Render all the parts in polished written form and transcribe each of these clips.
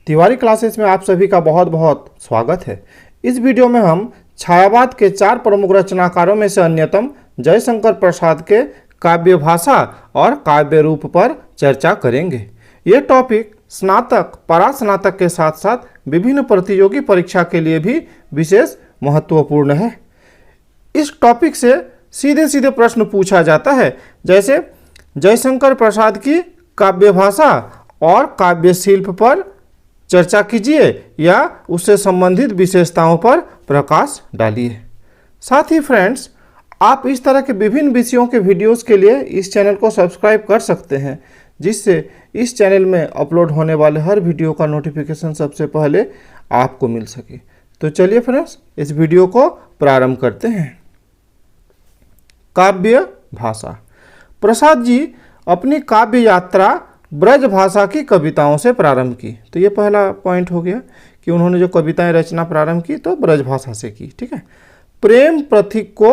Tiwari classes में आप सभी का बहुत बहुत स्वागत है। इस वीडियो में हम छायावाद के 4 प्रमुख रचनाकारों में से अन्यतम जयशंकर प्रसाद के काव्य भाषा और काव्य रूप पर चर्चा करेंगे। ये टॉपिक स्नातक, परास्नातक के साथ साथ विभिन्न प्रतियोगी परीक्षा के लिए भी विशेष महत्वपूर्ण है। इस टॉपिक से सीधे सीधे प्रश्न पूछा जाता है, जैसे जयशंकर प्रसाद की काव्य भाषा और काव्य शिल्प पर चर्चा कीजिए या उससे संबंधित विशेषताओं पर प्रकाश डालिए। साथ ही फ्रेंड्स, आप इस तरह के विभिन्न विषयों के वीडियोस के लिए इस चैनल को सब्सक्राइब कर सकते हैं, जिससे इस चैनल में अपलोड होने वाले हर वीडियो का नोटिफिकेशन सबसे पहले आपको मिल सके। तो चलिए फ्रेंड्स, इस वीडियो को प्रारंभ करते हैं। काव्य भाषा। प्रसाद जी अपनी काव्य यात्रा ब्रज भाषा की कविताओं से प्रारंभ की। तो ये पहला पॉइंट हो गया कि उन्होंने जो कविताएं रचना प्रारंभ की तो ब्रज भाषा से की। ठीक है। प्रेम प्रतीक को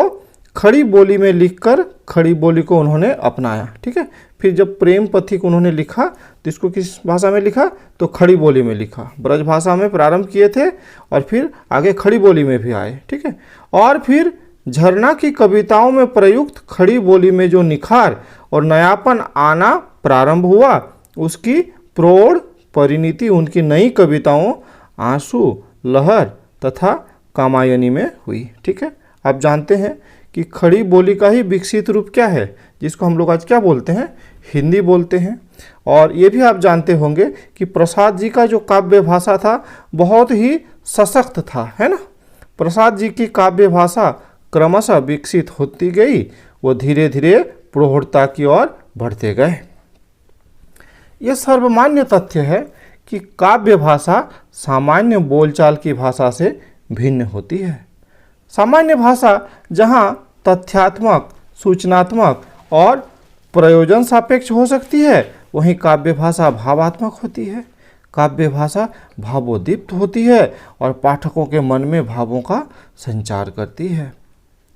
खड़ी बोली में लिखकर खड़ी बोली को उन्होंने अपनाया। ठीक है। फिर जब प्रेम प्रतीक उन्होंने लिखा तो इसको किस भाषा में लिखा, तो खड़ी बोली में लिखा। ब्रज भाषा में प्रारंभ किए थे और फिर आगे खड़ी बोली में भी आए। ठीक है। और फिर झरना की कविताओं में प्रयुक्त खड़ी बोली में जो निखार और नयापन आना प्रारंभ हुआ, उसकी प्रौढ़ परिणति उनकी नई कविताओं आंसू, लहर तथा कामायनी में हुई। ठीक है। आप जानते हैं कि खड़ी बोली का ही विकसित रूप क्या है, जिसको हम लोग आज क्या बोलते हैं, हिंदी बोलते हैं। और ये भी आप जानते होंगे कि प्रसाद जी का जो काव्य भाषा था बहुत ही सशक्त था, है ना। प्रसाद जी की काव्य भाषा क्रमशः विकसित होती गई, वो धीरे धीरे प्रौढ़ता की ओर बढ़ते गए। यह सर्वमान्य तथ्य है कि काव्य भाषा सामान्य बोलचाल की भाषा से भिन्न होती है। सामान्य भाषा जहाँ तथ्यात्मक, सूचनात्मक और प्रयोजन सापेक्ष हो सकती है, वहीं काव्य भाषा भावात्मक होती है। काव्य भाषा भावोद्दीप्त होती है और पाठकों के मन में भावों का संचार करती है,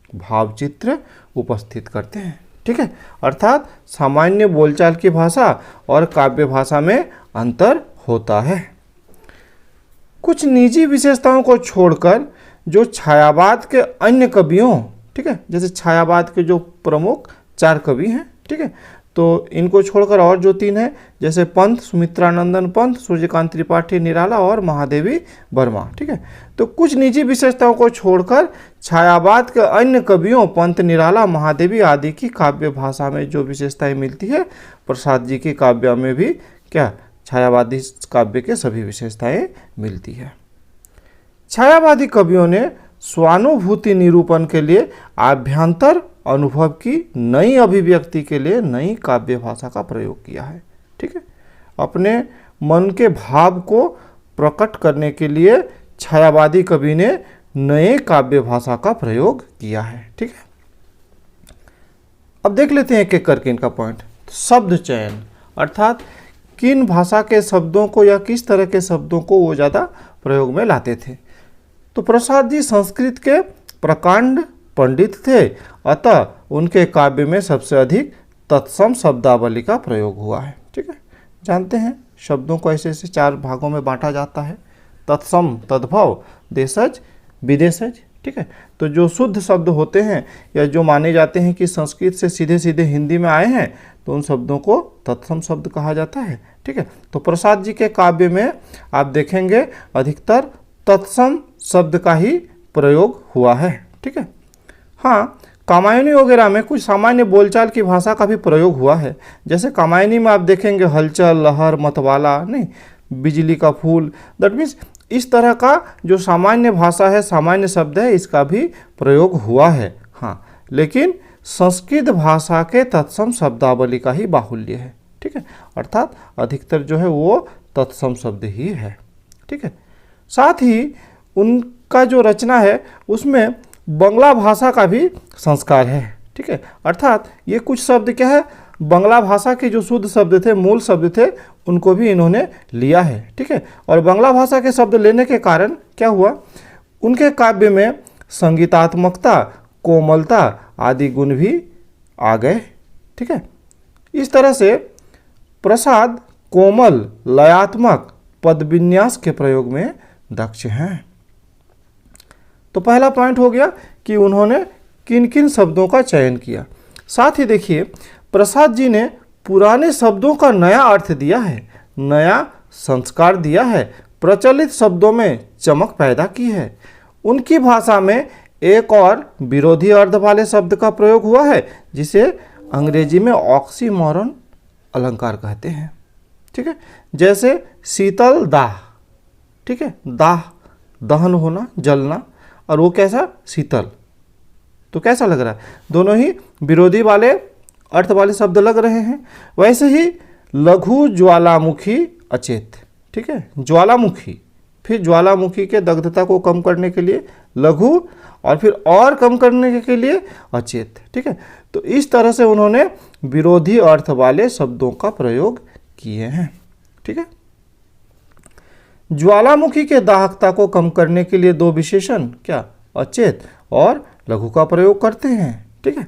भावचित्र उपस्थित करते हैं। ठीक है। अर्थात सामान्य बोलचाल की भाषा और काव्य भाषा में अंतर होता है। कुछ निजी विशेषताओं को छोड़कर जो छायावाद के अन्य कवियों, ठीक है, जैसे छायावाद के जो प्रमुख 4 कवि हैं, ठीक है, तो इनको छोड़कर और जो 3 हैं, जैसे पंत, सुमित्रानंदन पंत, सूर्यकांत त्रिपाठी निराला और महादेवी वर्मा। ठीक है। तो कुछ निजी विशेषताओं को छोड़कर छायावाद के अन्य कवियों पंत, निराला, महादेवी आदि की काव्य भाषा में जो विशेषताएं मिलती है, प्रसाद जी के काव्य में भी क्या छायावादी काव्य के सभी विशेषताएं मिलती है। छायावादी कवियों ने स्वानुभूति निरूपण के लिए आभ्यंतर अनुभव की नई अभिव्यक्ति के लिए नई काव्य भाषा का प्रयोग किया है। ठीक है। अपने मन के भाव को प्रकट करने के लिए छायावादी कवि ने नए काव्य भाषा का प्रयोग किया है। ठीक है। अब देख लेते हैं एक एक करके इनका पॉइंट। शब्द चयन, अर्थात किन भाषा के शब्दों को या किस तरह के शब्दों को वो ज़्यादा प्रयोग में लाते थे। तो प्रसाद जी संस्कृत के प्रकांड पंडित थे, अतः उनके काव्य में सबसे अधिक तत्सम शब्दावली का प्रयोग हुआ है। ठीक है। जानते हैं शब्दों को ऐसे ऐसे 4 भागों में बांटा जाता है, तत्सम, तद्भव, देशज, विदेशज। ठीक है। तो जो शुद्ध शब्द होते हैं या जो माने जाते हैं कि संस्कृत से सीधे सीधे हिंदी में आए हैं, तो उन शब्दों को तत्सम शब्द कहा जाता है। ठीक है। तो प्रसाद जी के काव्य में आप देखेंगे अधिकतर तत्सम शब्द का ही प्रयोग हुआ है। ठीक है। हाँ, कामायनी वगैरह में कुछ सामान्य बोलचाल की भाषा का भी प्रयोग हुआ है। जैसे कामायनी में आप देखेंगे हलचल, लहर, मतवाला, नहीं, बिजली का फूल, दैट मीन्स इस तरह का जो सामान्य भाषा है, सामान्य शब्द है, इसका भी प्रयोग हुआ है। हाँ, लेकिन संस्कृत भाषा के तत्सम शब्दावली का ही बाहुल्य है। ठीक है। अर्थात अधिकतर जो है वो तत्सम शब्द ही है। ठीक है। साथ ही उनका जो रचना है उसमें बंगला भाषा का भी संस्कार है। ठीक है। अर्थात ये कुछ शब्द क्या है, बंगला भाषा के जो शुद्ध शब्द थे, मूल शब्द थे, उनको भी इन्होंने लिया है। ठीक है। और बंगला भाषा के शब्द लेने के कारण क्या हुआ, उनके काव्य में संगीतात्मकता, कोमलता आदि गुण भी आ गए। ठीक है। इस तरह से प्रसाद कोमल, लयात्मक, पदविन्यास के प्रयोग में दक्ष हैं। तो पहला पॉइंट हो गया कि उन्होंने किन किन शब्दों का चयन किया। साथ ही देखिए, प्रसाद जी ने पुराने शब्दों का नया अर्थ दिया है, नया संस्कार दिया है, प्रचलित शब्दों में चमक पैदा की है। उनकी भाषा में एक और विरोधी अर्थ वाले शब्द का प्रयोग हुआ है, जिसे अंग्रेजी में ऑक्सीमोरन अलंकार कहते हैं। ठीक है, जैसे शीतल दाह, ठीक है, दाह दहन होना, जलना, और वो कैसा, शीतल। तो कैसा लग रहा है, दोनों ही विरोधी वाले अर्थ वाले शब्द लग रहे हैं। वैसे ही लघु ज्वालामुखी अचेत, ठीक है, ज्वालामुखी, फिर ज्वालामुखी के दग्धता को कम करने के लिए लघु, और फिर और कम करने के लिए अचेत। ठीक है, तो इस तरह से उन्होंने विरोधी अर्थ वाले शब्दों का प्रयोग किए हैं। ठीक है, ज्वालामुखी के दाहकता को कम करने के लिए दो विशेषण, क्या, अचेत और लघु का प्रयोग करते हैं। ठीक है,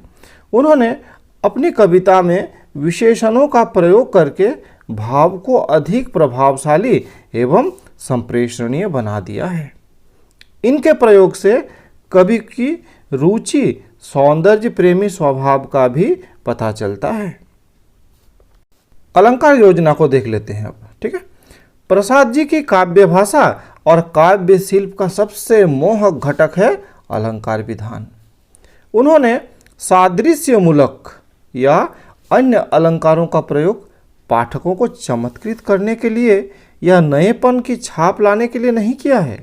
उन्होंने अपनी कविता में विशेषणों का प्रयोग करके भाव को अधिक प्रभावशाली एवं संप्रेषणीय बना दिया है। इनके प्रयोग से कवि की रुचि सौंदर्य प्रेमी स्वभाव का भी पता चलता है। अलंकार योजना को देख लेते हैं अब। ठीक है, प्रसाद जी की काव्य भाषा और काव्य शिल्प का सबसे मोहक घटक है अलंकार विधान। उन्होंने सादृश्यमूलक या अन्य अलंकारों का प्रयोग पाठकों को चमत्कृत करने के लिए या नएपन की छाप लाने के लिए नहीं किया है।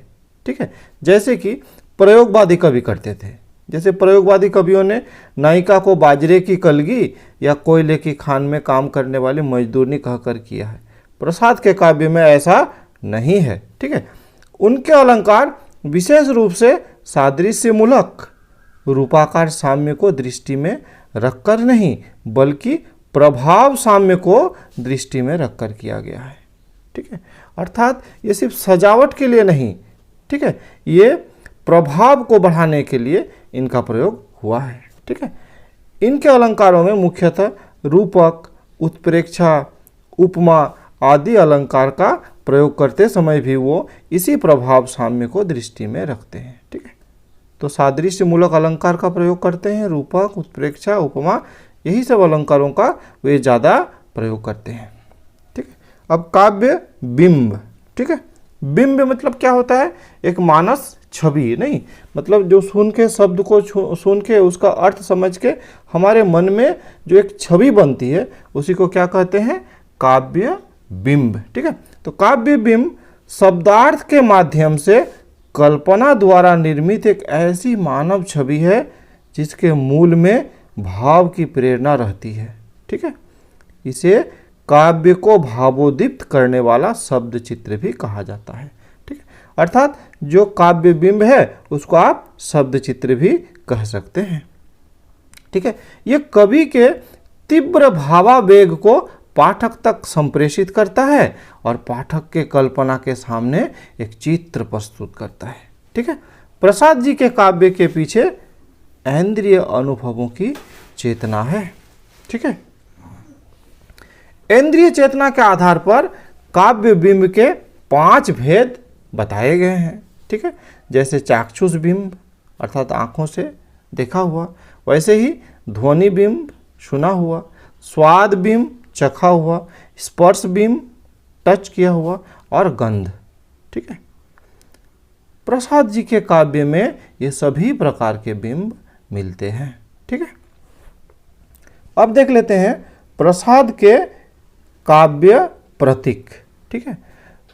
ठीक है, जैसे कि प्रयोगवादी कवि करते थे। जैसे प्रयोगवादी कवियों ने नायिका को बाजरे की कलगी या कोयले की खान में काम करने वाली मजदूरनी कहकर किया है। प्रसाद के काव्य में ऐसा नहीं है। ठीक है, उनके अलंकार विशेष रूप से सादृश्यमूलक रूपाकार साम्य को दृष्टि में रखकर नहीं, बल्कि प्रभाव साम्य को दृष्टि में रखकर किया गया है। ठीक है, अर्थात ये सिर्फ सजावट के लिए नहीं, ठीक है, ये प्रभाव को बढ़ाने के लिए इनका प्रयोग हुआ है। ठीक है, इनके अलंकारों में मुख्यतः रूपक, उत्प्रेक्षा, उपमा आदि अलंकार का प्रयोग करते समय भी वो इसी प्रभाव साम्य को दृष्टि में रखते हैं। ठीक है, तो सादृश्यमूलक अलंकार का प्रयोग करते हैं, रूपक, उत्प्रेक्षा, उपमा, यही सब अलंकारों का वे ज़्यादा प्रयोग करते हैं। ठीक है, अब काव्य बिंब। ठीक है, बिंब मतलब क्या होता है, एक मानस छवि, नहीं मतलब जो सुन के शब्द को सुन के उसका अर्थ समझ के हमारे मन में जो एक छवि बनती है, उसी को क्या कहते हैं, काव्य बिंब। ठीक है, तो काव्य बिंब शब्दार्थ के माध्यम से कल्पना द्वारा निर्मित एक ऐसी मानव छवि है जिसके मूल में भाव की प्रेरणा रहती है। ठीक है, इसे काव्य को भावोद्दीप्त करने वाला शब्द चित्र भी कहा जाता है। ठीक है, अर्थात जो काव्य बिंब है उसको आप शब्द चित्र भी कह सकते हैं। ठीक है, ये कवि के तीव्र भावावेग को पाठक तक संप्रेषित करता है और पाठक के कल्पना के सामने एक चित्र प्रस्तुत करता है। ठीक है, प्रसाद जी के काव्य के पीछे इंद्रिय अनुभवों की चेतना है। ठीक है, इंद्रिय चेतना के आधार पर काव्य बिंब के 5 भेद बताए गए हैं। ठीक है, जैसे चाक्षुष बिंब अर्थात आँखों से देखा हुआ, वैसे ही ध्वनि बिंब सुना हुआ, स्वाद बिंब चखा हुआ, स्पर्श बिंब टच किया हुआ और गंध। ठीक है, प्रसाद जी के काव्य में ये सभी प्रकार के बिंब मिलते हैं। ठीक है, अब देख लेते हैं प्रसाद के काव्य प्रतीक। ठीक है,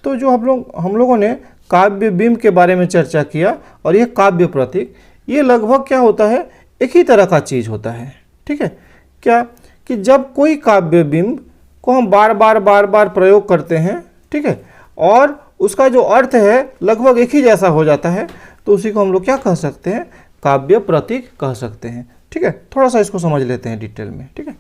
तो जो हम लोगों ने काव्य बिंब के बारे में चर्चा किया, और ये काव्य प्रतीक ये लगभग क्या होता है, एक ही तरह का चीज़ होता है। ठीक है, क्या कि जब कोई काव्य बिंब को हम बार बार प्रयोग करते हैं, ठीक है, और उसका जो अर्थ है लगभग एक ही जैसा हो जाता है, तो उसी को हम लोग क्या कह सकते हैं, काव्य प्रतीक कह सकते हैं। ठीक है, थोड़ा सा इसको समझ लेते हैं डिटेल में। ठीक है,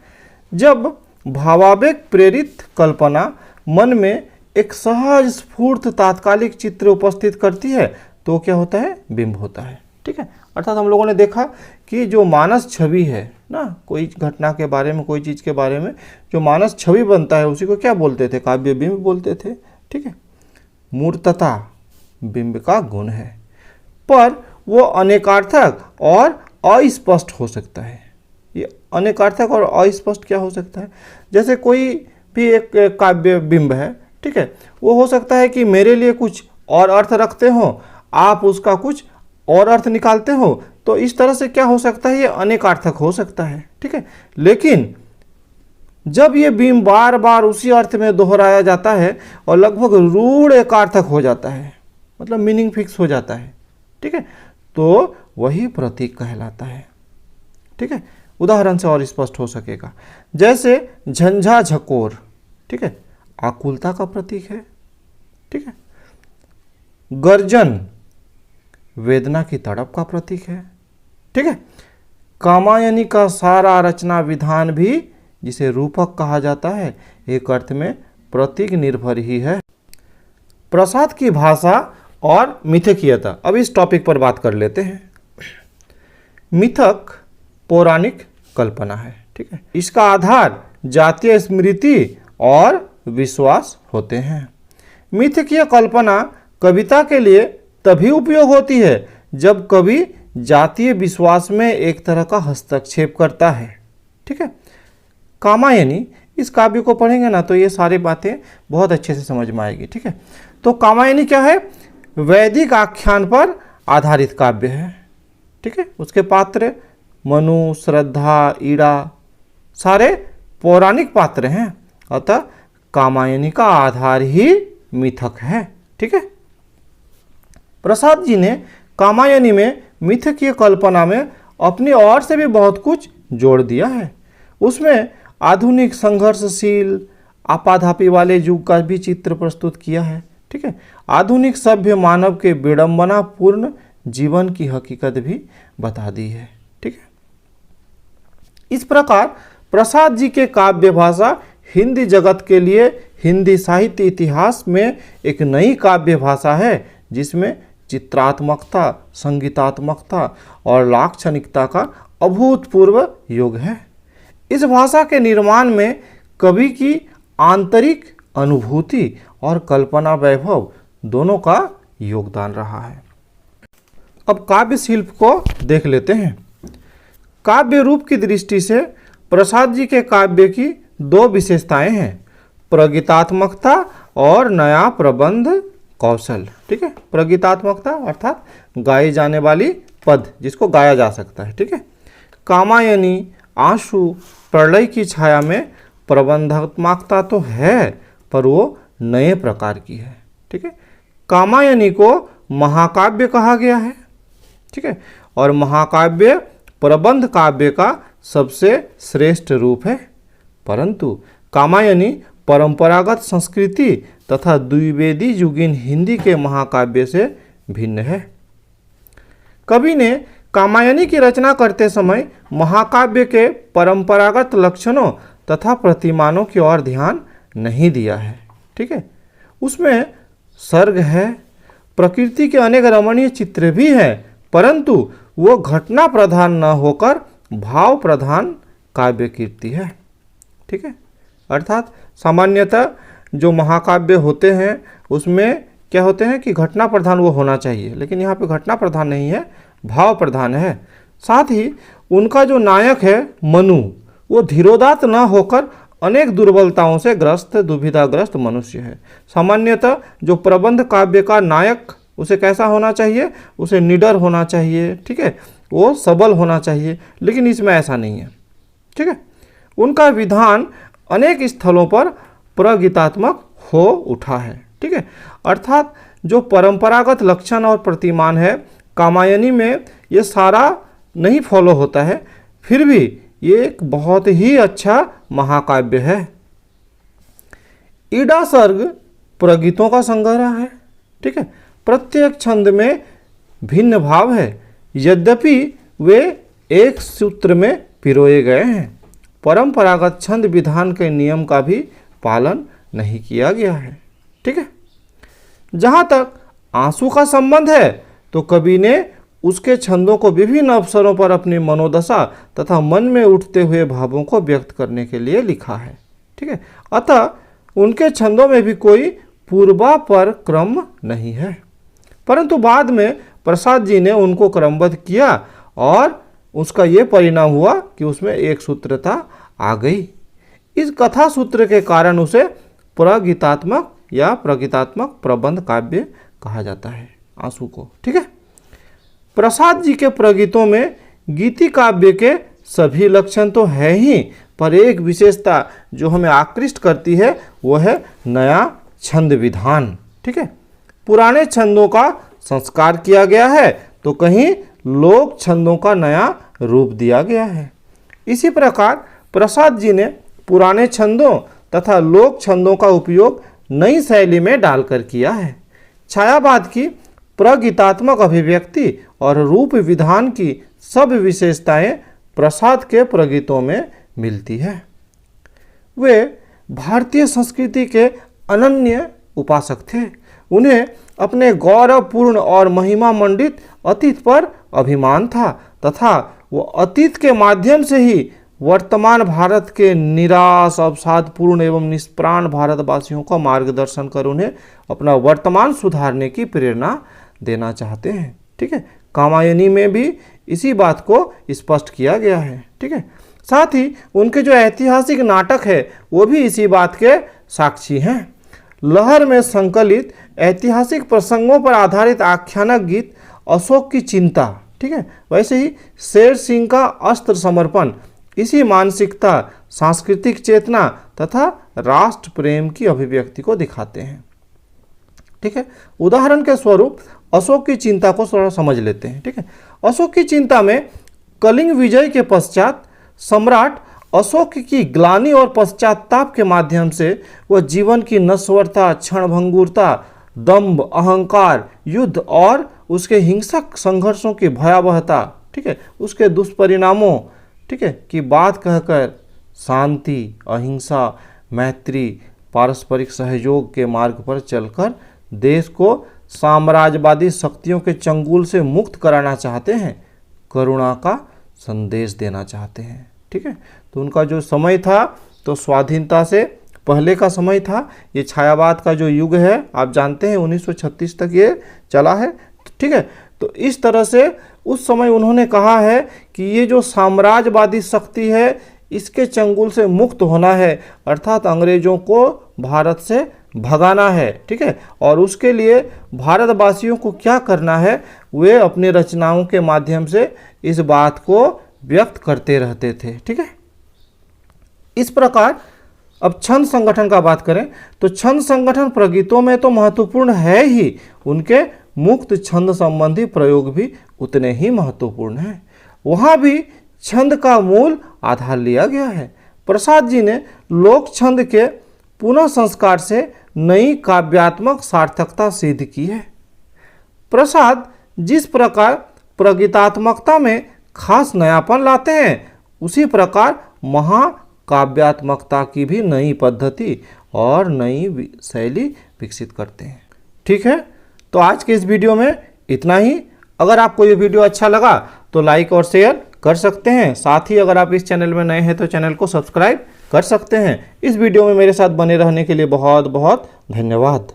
जब भावावेग प्रेरित कल्पना मन में एक सहज स्फूर्त तात्कालिक चित्र उपस्थित करती है तो क्या होता है, बिंब होता है। ठीक है, अर्थात हम लोगों ने देखा कि जो मानस छवि है ना, कोई घटना के बारे में, कोई चीज़ के बारे में जो मानस छवि बनता है उसी को क्या बोलते थे, काव्य बिंब बोलते थे। ठीक है, मूर्तता बिंब का गुण है, पर वो अनेकार्थक और अस्पष्ट हो सकता है। ये अनेकार्थक और अस्पष्ट क्या हो सकता है? जैसे कोई भी एक काव्य बिंब है, ठीक है, वो हो सकता है कि मेरे लिए कुछ और अर्थ रखते हो, आप उसका कुछ और अर्थ निकालते हो, तो इस तरह से क्या हो सकता है, ये अनेकार्थक हो सकता है, ठीक है। लेकिन जब ये बिंब बार बार उसी अर्थ में दोहराया जाता है और लगभग रूढ़ एकार्थक हो जाता है, मतलब मीनिंग फिक्स हो जाता है, ठीक है, तो वही प्रतीक कहलाता है, ठीक है। उदाहरण से और स्पष्ट हो सकेगा, जैसे झंझा झकोर, ठीक है, आकुलता का प्रतीक है, ठीक है। गर्जन वेदना की तड़प का प्रतीक है, ठीक है। कामायनी का सारा रचना विधान भी, जिसे रूपक कहा जाता है, एक अर्थ में प्रतीक निर्भर ही है। प्रसाद की भाषा और मिथकीयता, अब इस टॉपिक पर बात कर लेते हैं। मिथक पौराणिक कल्पना है, ठीक है, इसका आधार जातीय स्मृति और विश्वास होते हैं। मिथकीय कल्पना कविता के लिए तभी उपयोग होती है जब कवि जातीय विश्वास में एक तरह का हस्तक्षेप करता है, ठीक है। कामायनी, इस काव्य को पढ़ेंगे ना तो ये सारी बातें बहुत अच्छे से समझ में आएगी, ठीक है। तो कामायनी क्या है? वैदिक आख्यान पर आधारित काव्य है, ठीक है। उसके पात्र मनु, श्रद्धा, ईड़ा सारे पौराणिक पात्र हैं, अतः कामायनी का आधार ही मिथक है, ठीक है। प्रसाद जी ने कामायनी में मिथकीय कल्पना में अपनी ओर से भी बहुत कुछ जोड़ दिया है। उसमें आधुनिक संघर्षशील आपाधापी वाले युग का भी चित्र प्रस्तुत किया है, ठीक है। आधुनिक सभ्य मानव के विडंबना पूर्ण जीवन की हकीकत भी बता दी है, ठीक है। इस प्रकार प्रसाद जी के काव्य भाषा हिंदी जगत के लिए हिंदी साहित्य इतिहास में एक नई काव्य भाषा है, जिसमें चित्रात्मकता, संगीतात्मकता और लाक्षणिकता का अभूतपूर्व योग है। इस भाषा के निर्माण में कवि की आंतरिक अनुभूति और कल्पना वैभव दोनों का योगदान रहा है। अब काव्य शिल्प को देख लेते हैं। काव्य रूप की दृष्टि से प्रसाद जी के काव्य की दो विशेषताएं हैं, प्रगीतात्मकता और नया प्रबंध कौशल, ठीक है। प्रगीतात्मकता अर्थात गाई जाने वाली पद, जिसको गाया जा सकता है, ठीक है। कामायनी, आंसू, प्रलय की छाया में प्रबंधात्मकता तो है, पर वो नए प्रकार की है, ठीक है। कामायनी को महाकाव्य कहा गया है, ठीक है, और महाकाव्य प्रबंध काव्य का सबसे श्रेष्ठ रूप है, परंतु कामायनी परंपरागत संस्कृति तथा द्विवेदी युगीन हिंदी के महाकाव्य से भिन्न है। कवि ने कामायनी की रचना करते समय महाकाव्य के परंपरागत लक्षणों तथा प्रतिमानों की ओर ध्यान नहीं दिया है, ठीक है। उसमें सर्ग है, प्रकृति के अनेक रमणीय चित्र भी हैं, परंतु वो घटना प्रधान न होकर भाव प्रधान काव्य कीर्ति है, ठीक है। अर्थात सामान्यतः जो महाकाव्य होते हैं उसमें क्या होते हैं कि घटना प्रधान वो होना चाहिए, लेकिन यहाँ पे घटना प्रधान नहीं है, भाव प्रधान है। साथ ही उनका जो नायक है मनु, वो धीरोदात्त न होकर अनेक दुर्बलताओं से ग्रस्त, दुविधाग्रस्त मनुष्य है। सामान्यतः जो प्रबंध काव्य का नायक, उसे कैसा होना चाहिए? उसे निडर होना चाहिए, ठीक है, वो सबल होना चाहिए, लेकिन इसमें ऐसा नहीं है, ठीक है। उनका विधान अनेक स्थलों पर प्रगीतात्मक हो उठा है, ठीक है। अर्थात जो परंपरागत लक्षण और प्रतिमान है, कामायनी में ये सारा नहीं फॉलो होता है, फिर भी ये एक बहुत ही अच्छा महाकाव्य है। ईड़ा सर्ग प्रगीतों का संग्रह है, ठीक है। प्रत्येक छंद में भिन्न भाव है, यद्यपि वे एक सूत्र में पिरोए गए हैं। परंपरागत छंद विधान के नियम का भी पालन नहीं किया गया है, ठीक है। जहाँ तक आंसू का संबंध है तो कवि ने उसके छंदों को विभिन्न अवसरों पर अपनी मनोदशा तथा मन में उठते हुए भावों को व्यक्त करने के लिए लिखा है, ठीक है। अतः उनके छंदों में भी कोई पूर्वापर क्रम नहीं है। परंतु बाद में प्रसाद जी ने उनको क्रमबद्ध किया और उसका ये परिणाम हुआ कि उसमें एक सूत्रता आ गई। इस कथा सूत्र के कारण उसे प्रगीतात्मक या प्रगीतात्मक प्रबंध काव्य कहा जाता है, आंसू को। ठीक है। प्रसाद जी के प्रगीतों में गीति काव्य के सभी लक्षण तो है ही, पर एक विशेषता जो हमें आकृष्ट करती है वो है नया छंद विधान। ठीक है। पुराने छंदों का संस्कार किया गया है तो कहीं लोक छंदों का नया रूप दिया गया है। इसी प्रकार प्रसाद जी ने पुराने छंदों तथा लोक छंदों का उपयोग नई शैली में डालकर किया है। छायावाद की प्रगीतात्मक अभिव्यक्ति और रूप विधान की सब विशेषताएं प्रसाद के प्रगीतों में मिलती है। वे भारतीय संस्कृति के अनन्य उपासक थे। उन्हें अपने गौरवपूर्ण और महिमा मंडित अतीत पर अभिमान था तथा वो अतीत के माध्यम से ही वर्तमान भारत के निराश, अवसादपूर्ण एवं निष्प्राण भारतवासियों का मार्गदर्शन कर उन्हें अपना वर्तमान सुधारने की प्रेरणा देना चाहते हैं। ठीक है। कामायनी में भी इसी बात को स्पष्ट किया गया है। ठीक है। साथ ही उनके जो ऐतिहासिक नाटक है वो भी इसी बात के साक्षी हैं। लहर में संकलित ऐतिहासिक प्रसंगों पर आधारित आख्यानक गीत अशोक की चिंता, ठीक है, वैसे ही शेर सिंह का अस्त्र समर्पण इसी मानसिकता, सांस्कृतिक चेतना तथा राष्ट्र प्रेम की अभिव्यक्ति को दिखाते हैं। ठीक है। उदाहरण के स्वरूप अशोक की चिंता को थोड़ा समझ लेते हैं। ठीक है। अशोक की चिंता में कलिंग विजय के पश्चात सम्राट अशोक की ग्लानि और पश्चाताप के माध्यम से वह जीवन की नश्वरता, क्षणभंगुरता, दंभ, अहंकार, युद्ध और उसके हिंसक संघर्षों की भयावहता, ठीक है, उसके दुष्परिणामों, ठीक है, की बात कहकर शांति, अहिंसा, मैत्री, पारस्परिक सहयोग के मार्ग पर चलकर देश को साम्राज्यवादी शक्तियों के चंगुल से मुक्त कराना चाहते हैं, करुणा का संदेश देना चाहते हैं। ठीक है। तो उनका जो समय था तो स्वाधीनता से पहले का समय था। ये छायावाद का जो युग है आप जानते हैं 1936 तक ये चला है। ठीक है। तो इस तरह से उस समय उन्होंने कहा है कि ये जो साम्राज्यवादी शक्ति है इसके चंगुल से मुक्त होना है, अर्थात अंग्रेजों को भारत से भगाना है। ठीक है। और उसके लिए भारतवासियों को क्या करना है, वे अपनी रचनाओं के माध्यम से इस बात को व्यक्त करते रहते थे। ठीक है। इस प्रकार अब छंद संगठन का बात करें तो छंद संगठन प्रगीतों में तो महत्वपूर्ण है ही, उनके मुक्त छंद संबंधी प्रयोग भी उतने ही महत्वपूर्ण हैं। वहाँ भी छंद का मूल आधार लिया गया है। प्रसाद जी ने लोक छंद के पुनः संस्कार से नई काव्यात्मक सार्थकता सिद्ध की है। प्रसाद जिस प्रकार प्रगीतात्मकता में खास नयापन लाते हैं उसी प्रकार महाकाव्यात्मकता की भी नई पद्धति और नई शैली विकसित करते हैं। ठीक है। तो आज के इस वीडियो में इतना ही। अगर आपको ये वीडियो अच्छा लगा तो लाइक और शेयर कर सकते हैं। साथ ही अगर आप इस चैनल में नए हैं तो चैनल को सब्सक्राइब कर सकते हैं। इस वीडियो में मेरे साथ बने रहने के लिए बहुत बहुत धन्यवाद।